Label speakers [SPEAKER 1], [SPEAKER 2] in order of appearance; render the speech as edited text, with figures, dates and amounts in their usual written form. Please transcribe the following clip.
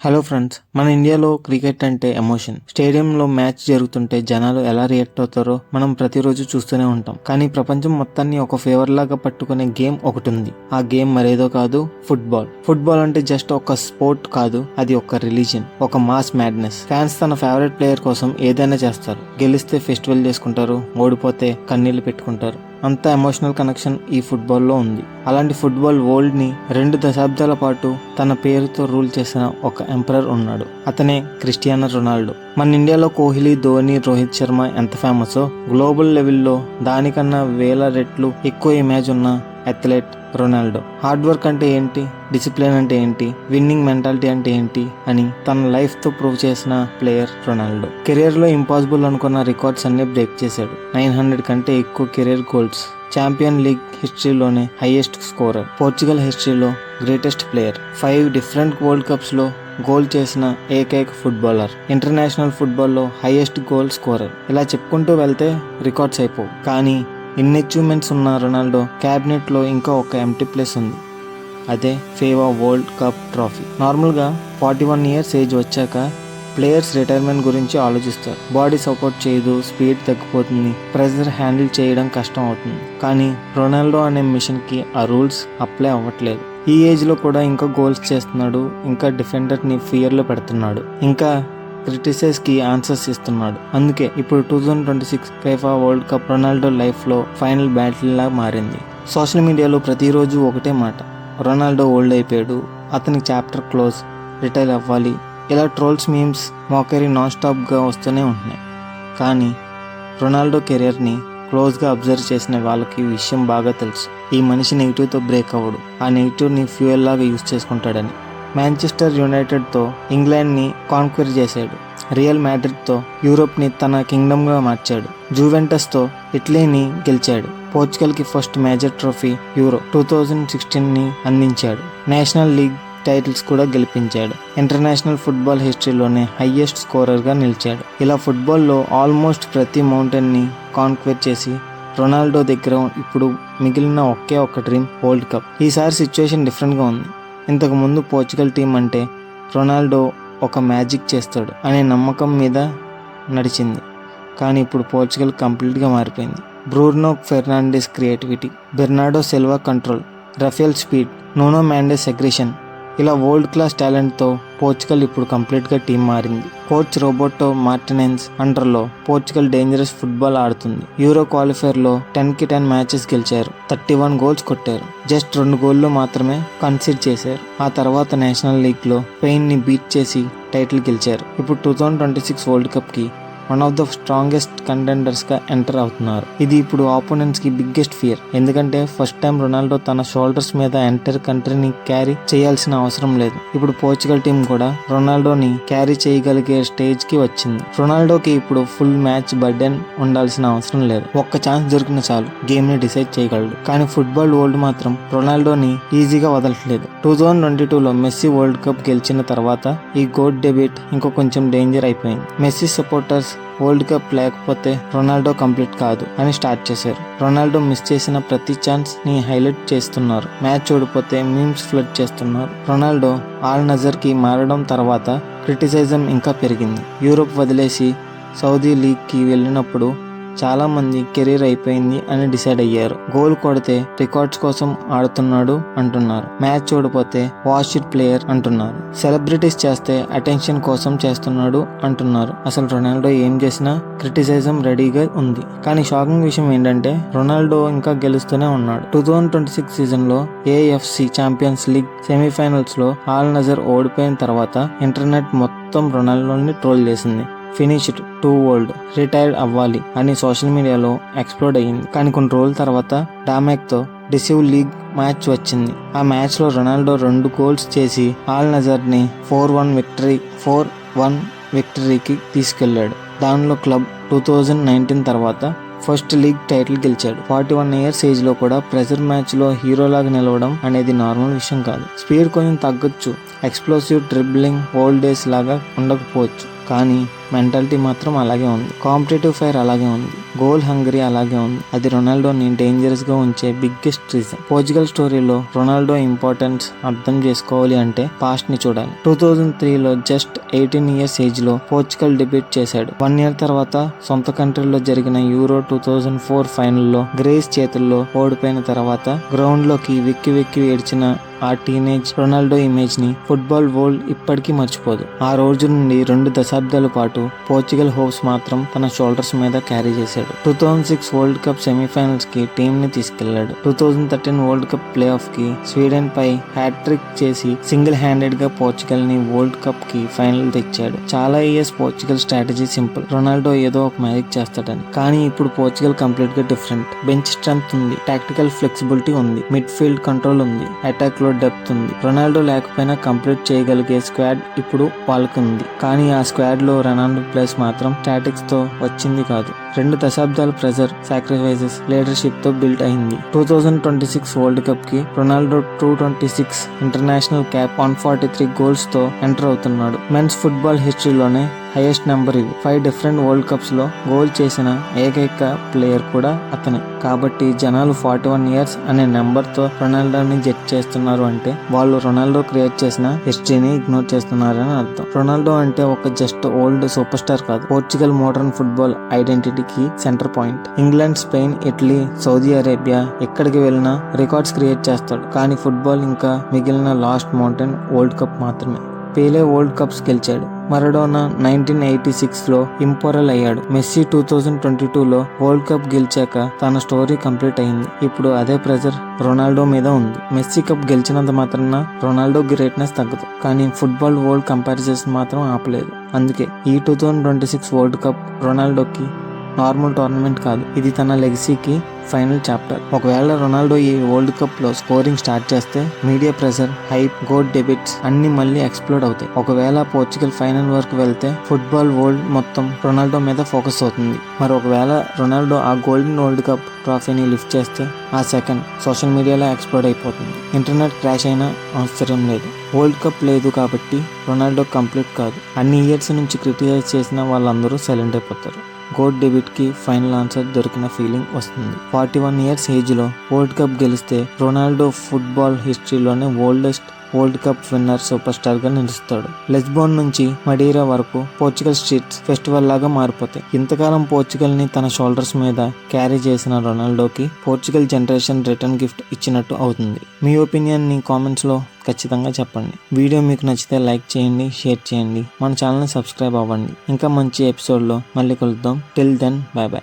[SPEAKER 1] Hello friends, మన ఇండియాలో cricket అంటే ఎమోషన్. స్టేడియంలో మ్యాచ్ జరుగుతుంటే జనాలు ఎలా రియాక్ట్ అవుతారో మనం ప్రతిరోజు చూస్తూనే ఉంటాం. కానీ ప్రపంచం మొత్తాన్ని ఒక ఫేవర్ లాగా పట్టుకునే గేమ్ ఒకటి ఉంది. ఆ గేమ్ మరేదో కాదు, ఫుట్బాల్. ఫుట్బాల్ అంటే జస్ట్ ఒక స్పోర్ట్ కాదు, అది ఒక రిలీజియన్, ఒక మాస్ మ్యాడ్నెస్. ఫ్యాన్స్ తన ఫేవరెట్ ప్లేయర్ కోసం ఏదైనా చేస్తారు. గెలిస్తే ఫెస్టివల్ చేసుకుంటారు, ఓడిపోతే కన్నీళ్లు పెట్టుకుంటారు. అంత ఎమోషనల్ కనెక్షన్ ఈ ఫుట్బాల్లో ఉంది. అలాంటి ఫుట్బాల్ వరల్డ్ ని 2 దశాబ్దాల పాటు తన పేరుతో రూల్ చేసిన ఒక ఎంపరర్ ఉన్నాడు. అతనే క్రిస్టియానో రొనాల్డో. మన ఇండియాలో కోహ్లీ, ధోని, రోహిత్ శర్మ ఎంత ఫేమసో గ్లోబల్ లెవెల్లో దానికన్నా 1000 రెట్లు ఎక్కువ ఇమేజ్ ఉన్న అథ్లెట్ రొనాల్డో. హార్డ్ వర్క్ అంటే ఏంటి, డిసిప్లిన్ అంటే ఏంటి, విన్నింగ్ మెంటాలిటీ అంటే ఏంటి అని తన లైఫ్ తో ప్రూవ్ చేసిన ప్లేయర్ రొనాల్డో. కెరీర్ లో ఇంపాసిబుల్ అనుకున్న రికార్డ్స్ అన్ని బ్రేక్ చేశాడు. 900 కంటే ఎక్కువ కెరీర్ గోల్స్, ఛాంపియన్ లీగ్ హిస్టరీలోనే హైయెస్ట్ స్కోరర్, పోర్చుగల్ హిస్టరీలో greatest player, 5 different world cups లో గోల్ చేసిన ఏకైక ఫుట్బాలర్, ఇంటర్నేషనల్ ఫుట్బాల్లో హైయెస్ట్ గోల్ స్కోరర్. ఇలా చెప్పుకుంటూ వెళ్తే రికార్డ్స్ అయిపోవు. కానీ ఇన్ని అచీవ్మెంట్స్ ఉన్న రొనాల్డో క్యాబినెట్ లో ఇంకా ఒక ఎంటీ ప్లేస్ ఉంది. అదే ఫీఫా వరల్డ్ కప్ ట్రోఫీ. నార్మల్గా 41 ఇయర్స్ ఏజ్ వచ్చాక ప్లేయర్స్ రిటైర్మెంట్ గురించి ఆలోచిస్తారు. బాడీ సపోర్ట్ చేయదు, స్పీడ్ తగ్గిపోతుంది, ప్రెషర్ హ్యాండిల్ చేయడం కష్టం అవుతుంది. కానీ రొనాల్డో అనే మిషన్కి ఆ రూల్స్ అప్లై అవ్వట్లేదు. ఈ ఏజ్లో కూడా ఇంకా గోల్స్ చేస్తున్నాడు, ఇంకా డిఫెండర్ని ఫియర్లో పెడుతున్నాడు, ఇంకా క్రిటిసైజ్కి ఆన్సర్స్ ఇస్తున్నాడు. అందుకే ఇప్పుడు 2026 ఫీఫా వరల్డ్ కప్ రొనాల్డో లైఫ్లో ఫైనల్ బ్యాటిల్ లా మారింది. సోషల్ మీడియాలో ప్రతిరోజు ఒకటే మాట, రొనాల్డో ఓల్డ్ అయిపోయాడు, అతని చాప్టర్ క్లోజ్, రిటైర్ అవ్వాలి. ఇలా ట్రోల్స్, మీమ్స్, మోకరీ నాన్ స్టాప్గా వస్తూనే ఉంటున్నాయి. కానీ రొనాల్డో కెరియర్ని క్లోజ్గా అబ్జర్వ్ చేసిన వాళ్ళకి ఈ విషయం బాగా తెలుసు. ఈ మనిషి నెగిటివ్తో బ్రేక్ అవ్వడు, ఆ నెగిటివ్ని ఫ్యూయల్ లాగా యూజ్ చేసుకుంటాడని. మాంచెస్టర్ యునైటెడ్తో ఇంగ్లాండ్ని కాన్క్వైర్ చేశాడు. రియల్ మాడ్రిడ్తో యూరోప్ని తన కింగ్డమ్గా మార్చాడు. జూవెంటస్తో ఇటలీని గెలిచాడు. పోర్చుగల్కి ఫస్ట్ మేజర్ ట్రోఫీ యూరో 2016ని అందించాడు. నేషనల్ లీగ్ టైటిల్స్ కూడా గెలిపించాడు. ఇంటర్నేషనల్ ఫుట్బాల్ హిస్టరీలోనే హైయెస్ట్ స్కోరర్గా నిలిచాడు. ఇలా ఫుట్బాల్లో ఆల్మోస్ట్ ప్రతి మౌంటైన్ని కాన్క్వైర్ చేసి రొనాల్డో దగ్గర ఇప్పుడు మిగిలిన ఒకే ఒక డ్రీమ్, వరల్డ్ కప్. ఈసారి సిచ్యువేషన్ డిఫరెంట్గా ఉంది. ఇంతకు ముందు పోర్చుగల్ టీం అంటే రొనాల్డో ఒక మ్యాజిక్ చేస్తాడు అనే నమ్మకం మీద నడిచింది. కానీ ఇప్పుడు పోర్చుగల్ కంప్లీట్గా మారిపోయింది. Bruno Fernandes creativity, Bernardo Silva control, Rafael speed, Nuno Mendes aggression, ఇలా వరల్డ్ క్లాస్ టాలెంట్తో పోర్చుగల్ ఇప్పుడు కంప్లీట్గా టీం మారింది. కోచ్ రోబర్టో మార్టినెజ్ అండర్లో పోర్చుగల్ డేంజరస్ ఫుట్బాల్ ఆడుతుంది. యూరో క్వాలిఫైర్లో 10కి 10 మ్యాచెస్ గెలిచారు, 31 గోల్స్ కొట్టారు. జస్ట్ 2 గోళ్ళు మాత్రమే కన్సిడ్ చేశారు. ఆ తర్వాత నేషనల్ లీగ్లో స్పెయిన్ని బీట్ చేసి టైటిల్ గెలిచారు. ఇప్పుడు 2026 వరల్డ్ కప్కి వన్ ఆఫ్ ద స్ట్రాంగెస్ట్ కంటెండర్స్గా ఎంటర్ అవుతున్నారు. ఇది ఇప్పుడు ఆపోనెంట్స్కి బిగ్గెస్ట్ ఫియర్. ఎందుకంటే ఫస్ట్ టైం రొనాల్డో తన షోల్డర్స్ మీద ఎంటైర్ కంట్రీని క్యారీ చేయాల్సిన అవసరం లేదు. ఇప్పుడు పోర్చుగల్ టీం కూడా రొనాల్డోని క్యారీ చేయగలిగే స్టేజ్కి వచ్చింది. రొనాల్డోకి ఇప్పుడు ఫుల్ మ్యాచ్ బర్డెన్ ఉండాల్సిన అవసరం లేదు. ఒక్క ఛాన్స్ దొరికిన చాలు గేమ్ని డిసైడ్ చేయగలడు. కానీ ఫుట్బాల్ వరల్డ్ మాత్రం రొనాల్డోని ఈజీగా వదలట్లేదు. 2022లో మెస్సీ వరల్డ్ కప్ గెలిచిన తర్వాత ఈ గోట్ డెబ్యూట్ ఇంకో కొంచెం డేంజర్ అయిపోయింది. మెస్సీ సపోర్టర్స్ వరల్డ్ కప్ లేకపోతే రొనాల్డో కంప్లీట్ కాదు అని స్టార్ట్ చేశారు. రొనాల్డో మిస్ చేసిన ప్రతి ఛాన్స్ ని హైలైట్ చేస్తున్నారు. మ్యాచ్ ఓడిపోతే మీమ్స్ ఫ్లడ్ చేస్తున్నారు. రొనాల్డో ఆల్ నజర్ కి మారడం తర్వాత క్రిటిసిజం ఇంకా పెరిగింది. యూరోప్ వదిలేసి సౌదీ లీగ్ కి వెళ్ళినప్పుడు చాలా మంది కెరీర్ అయిపోయింది అని డిసైడ్ అయ్యారు. గోల్ కొడితే రికార్డ్స్ కోసం ఆడుతున్నాడు అంటున్నారు. మ్యాచ్ ఓడిపోతే వాష్ ప్లేయర్ అంటున్నారు. సెలబ్రిటీస్ చేస్తే అటెన్షన్ కోసం చేస్తున్నాడు అంటున్నారు. అసలు రొనాల్డో ఏం చేసినా క్రిటిసిజం రెడీగా ఉంది. కానీ షాకింగ్ విషయం ఏంటంటే రొనాల్డో ఇంకా గెలుస్తూనే ఉన్నాడు. 2026 సీజన్లో ఏఎఫ్సి ఛాంపియన్స్ లీగ్ సెమీఫైనల్స్ లో ఆల్ నజర్ ఓడిపోయిన తర్వాత ఇంటర్నెట్ మొత్తం రొనాల్డోని ట్రోల్ చేసింది. ఫినిష్డ్ టు వరల్డ్, రిటైర్డ్ అవ్వాలి అని సోషల్ మీడియాలో ఎక్స్ప్లోడ్ అయ్యింది. కానీ కొన్ని రోజుల తర్వాత డామెక్తో డిసివ్ లీగ్ మ్యాచ్ వచ్చింది. ఆ మ్యాచ్లో రొనాల్డో 2 గోల్స్ చేసి ఆల్ నజర్ని 4-1 విక్టరీకి తీసుకెళ్లాడు. దానిలో క్లబ్ 2019 తర్వాత ఫస్ట్ లీగ్ టైటిల్ గెలిచాడు. 41 ఇయర్స్ ఏజ్ లో కూడా ప్రెజర్ మ్యాచ్ లో హీరోలాగా నిలవడం అనేది నార్మల్ విషయం కాదు. స్పీడ్ కొంచెం తగ్గొచ్చు, ఎక్స్ప్లోసివ్ డ్రిబ్లింగ్ ఓల్డ్ డేస్ లాగా ఉండకపోవచ్చు, కానీ మెంటాలిటీ మాత్రం అలాగే ఉంది. కాంపిటేటివ్ ఫైర్ అలాగే ఉంది. గోల్ హంగరీ అలాగే ఉంది. అది రొనాల్డోని డేంజరస్ గా ఉంచే బిగ్గెస్ట్ రీజన్. పోర్చుగల్ స్టోరీలో రొనాల్డో ఇంపార్టెన్స్ అర్థం చేసుకోవాలి అంటే పాస్ట్ ని చూడాలి. 2003లో జస్ట్ 18 ఇయర్స్ ఏజ్ లో పోర్చుగల్ డెబ్యూట్ చేశాడు. 1 ఇయర్ తర్వాత సొంత కంట్రీలో జరిగిన యూరో 2004 ఫైనల్లో గ్రేస్ చేతుల్లో ఓడిపోయిన తర్వాత గ్రౌండ్ లోకి వెక్కి వెక్కి ఏడ్చిన ఆ టీనేజ్ రొనాల్డో ఇమేజ్ ని ఫుట్బాల్ వరల్డ్ ఇప్పటికీ మర్చిపోదు. ఆ రోజు నుండి 2 దశాబ్దాల పాటు పోర్చుగల్ హోప్స్ మాత్రం తన షోల్డర్స్ మీద క్యారీ చేశాడు. 2006 వరల్డ్ కప్ సెమీఫైనల్స్ కి టీమ్ ని తీసుకెళ్లాడు. 2013 వరల్డ్ కప్ ప్లే ఆఫ్ కి స్వీడన్ పై హ్యాట్రిక్ చేసి సింగిల్ హ్యాండెడ్ గా పోర్చుగల్ ని వరల్డ్ కప్ కి ఫైనల్ తెచ్చాడు. చాలా years Portugal strategy simple, Ronaldo ఏదో ఒక మ్యాజిక్ చేస్తాడని. కానీ ఇప్పుడు పోర్చుగల్ కంప్లీట్ గా డిఫరెంట్. బెంచ్ స్ట్రెంత్ ఉంది, టాక్టికల్ ఫ్లెక్సిబిలిటీ ఉంది, మిడ్ ఫీల్డ్ కంట్రోల్ ఉంది, అటాక్ డెప్త్ ఉంది. రొనాల్డో లేకపోయినా కంప్లీట్ చేయగలిగే స్క్వాడ్ ఇప్పుడు వాళ్ళకి ఉంది. కానీ ఆ స్క్వాడ్ లో రొనాల్డో ప్లేస్ మాత్రం స్టాటిక్స్ తో వచ్చింది కాదు. 2 దశాబ్దాల ప్రెజర్, సాక్రిఫైసెస్, లీడర్షిప్ తో బిల్డ్ అయింది. 2026 వరల్డ్ కప్ కి రొనాల్డో 226 ఇంటర్నేషనల్ క్యాప్, 143 గోల్స్ తో ఎంటర్ అవుతున్నాడు. మెన్స్ ఫుట్బాల్ హిస్టరీలోనే హైయెస్ట్ నెంబర్ ఇది. 5 డిఫరెంట్ వరల్డ్ కప్స్ లో గోల్ చేసిన ఏకైక ప్లేయర్ కూడా అతనే. కాబట్టి జనాలు 41 ఇయర్స్ అనే నెంబర్ తో రొనాల్డోని జడ్జ్ చేస్తున్నారు అంటే వాళ్ళు రొనాల్డో క్రియేట్ చేసిన హిస్టరీని ఇగ్నోర్ చేస్తున్నారని అర్థం. రొనాల్డో అంటే ఒక జస్ట్ ఓల్డ్ సూపర్ స్టార్ కాదు, పోర్చుగల్ మోడర్న్ ఫుట్బాల్ ఐడెంటిటీకి centre point. England, Spain, Italy, Saudi Arabia ఎక్కడికి వెళ్ళినా రికార్డ్స్ క్రియేట్ చేస్తాడు. కానీ ఫుట్బాల్ ఇంకా మిగిలిన లాస్ట్ మౌంటైన్ వరల్డ్ కప్ మాత్రమే. పేలే వరల్డ్ కప్స్ గెలిచాడు. మరడోనా 1986లో ఇంపోరల్ అయ్యాడు. మెస్సీ 2022లో వరల్డ్ కప్ గెలిచాక తన స్టోరీ కంప్లీట్ అయింది. ఇప్పుడు అదే ప్రెజర్ రొనాల్డో మీద ఉంది. మెస్సీ కప్ గెలిచినంత మాత్రాన రొనాల్డో గ్రేట్నెస్ తగ్గదు, కానీ ఫుట్బాల్ వరల్డ్ కంపారిజన్స్ మాత్రం ఆపలేదు. అందుకే ఈ 2026 వరల్డ్ కప్ రొనాల్డోకి నార్మల్ టోర్నమెంట్ కాదు, ఇది తన లెగసీకి ఫైనల్ చాప్టర్. ఒకవేళ రొనాల్డో ఈ వరల్డ్ కప్ లో స్కోరింగ్ స్టార్ట్ చేస్తే మీడియా ప్రెషర్, హైప్, గోల్ డెబిట్స్ అన్ని మళ్ళీ ఎక్స్ప్లోడ్ అవుతాయి. ఒకవేళ పోర్చుగల్ ఫైనల్ వరకు వెళ్తే ఫుట్బాల్ వరల్డ్ మొత్తం రొనాల్డో మీద ఫోకస్ అవుతుంది. మరి ఒకవేళ రొనాల్డో ఆ గోల్డెన్ వరల్డ్ కప్ ట్రోఫీని లిఫ్ట్ చేస్తే ఆ సెకండ్ సోషల్ మీడియాలో ఎక్స్ప్లోడ్ అయిపోతుంది. ఇంటర్నెట్ క్రాష్ అయినా ఆశ్చర్యం లేదు. వరల్డ్ కప్ లేదు కాబట్టి రొనాల్డో కంప్లీట్ కాదు. అన్ని ఇయర్స్ నుంచి క్రిటిసైజ్ చేసిన వాళ్ళందరూ సైలెంట్ అయిపోతారు. గోడ్ డెబిట్ కి ఫైనల్ ఆన్సర్ దొరికిన ఫీలింగ్ వస్తుంది. 41 ఇయర్స్ ఏజ్ లో వరల్డ్ కప్ గెలిస్తే రొనాల్డో ఫుట్బాల్ హిస్టరీలోనే oldest world cup winner super star గా నిలుస్తాడు. లిస్బోన్ నుంచి మడీరా వరకు పోర్చుగల్ స్ట్రీట్స్ ఫెస్టివల్ లాగా మారిపోతాయి. ఇంతకాలం పోర్చుగల్ ని తన షోల్డర్స్ మీద క్యారీ చేసిన రొనాల్డోకి పోర్చుగల్ జనరేషన్ రిటర్న్ గిఫ్ట్ ఇచ్చినట్టు అవుతుంది. మీ ఒపీనియన్ ని కామెంట్స్ లో ఖచ్చితంగా చెప్పండి. వీడియో మీకు నచ్చితే లైక్ చేయండి, షేర్ చేయండి, మన ఛానల్ని సబ్స్క్రైబ్ అవ్వండి. ఇంకా మంచి ఎపిసోడ్లో మళ్ళీ కలుద్దాం. Till then, bye by.